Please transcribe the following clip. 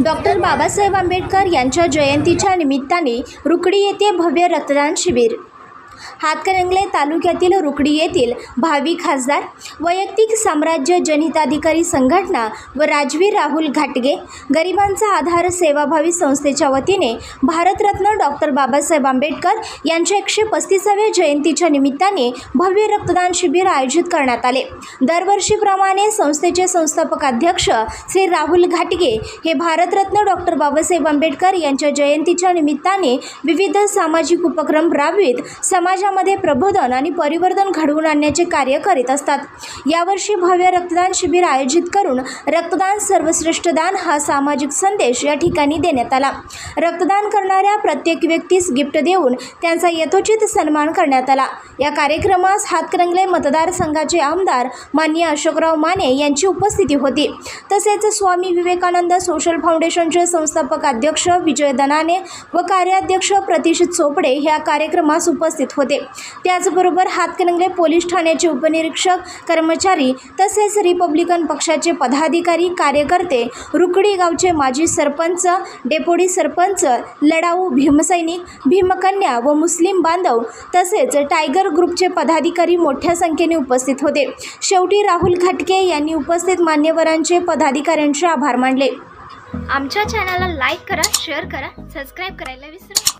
Doctor Babasaheb Ambedkar यांच्या जयंतीच्या निमित्ताने रुकडी येथे भव्य रक्तदान शिबिर। हातकणंगले तालुक्यातील रुकडी येथील भावी खासदार, वैयक्तिक साम्राज्य जनहिताधिकारी संघटना व राजवीर राहुल घाटगे गरिबांचा आधार सेवाभावी संस्थेच्या वतीने भारतरत्न डॉक्टर बाबासाहेब आंबेडकर यांच्या 135व्या जयंतीच्या निमित्ताने भव्य रक्तदान शिबिर आयोजित करण्यात आले। दरवर्षीप्रमाणे संस्थेचे संस्थापक अध्यक्ष श्री राहुल घाटगे हे भारतरत्न डॉक्टर बाबासाहेब आंबेडकर यांच्या जयंतीच्या निमित्ताने विविध सामाजिक उपक्रम राबवित समाजामध्ये प्रबोधन आणि परिवर्तन घडवून आणण्याचे कार्य करीत असतात। यावर्षी भव्य रक्तदान शिबिर आयोजित करून रक्तदान सर्वश्रेष्ठ दान हा सामाजिक संदेश या ठिकाणी देण्यात आला। रक्तदान करणाऱ्या प्रत्येक व्यक्तीस गिफ्ट देऊन त्यांचा यथोचित सन्मान करण्यात आला। या कार्यक्रमास हातकणंगले मतदारसंघाचे आमदार माननीय अशोकराव माने यांची उपस्थिती होती। तसेच स्वामी विवेकानंद सोशल फाउंडेशनचे संस्थापक अध्यक्ष विजय दनाने व कार्याध्यक्ष प्रतीश चोपडे या कार्यक्रमास उपस्थित होते। त्याचबरोबर हातकणंगले पोलीस ठाण्याचे उपनिरीक्षक कर्मचारी तसेच रिपब्लिकन पक्षाचे पदाधिकारी कार्यकर्ते, रुकडी गावचे माजी सरपंच, डेप्युटी सरपंच, लढाऊ भीमसैनिक, भीमकन्या व मुस्लिम बांधव तसेच टायगर ग्रुपचे पदाधिकारी मोठ्या संख्येने उपस्थित होते। शेवटी राहुल घाटगे यांनी उपस्थित मान्यवरांचे पदाधिकाऱ्यांचे आभार मानले। आमच्या चॅनलला लाईक करा, शेअर करा, सबस्क्राईब करायला विसरू नका।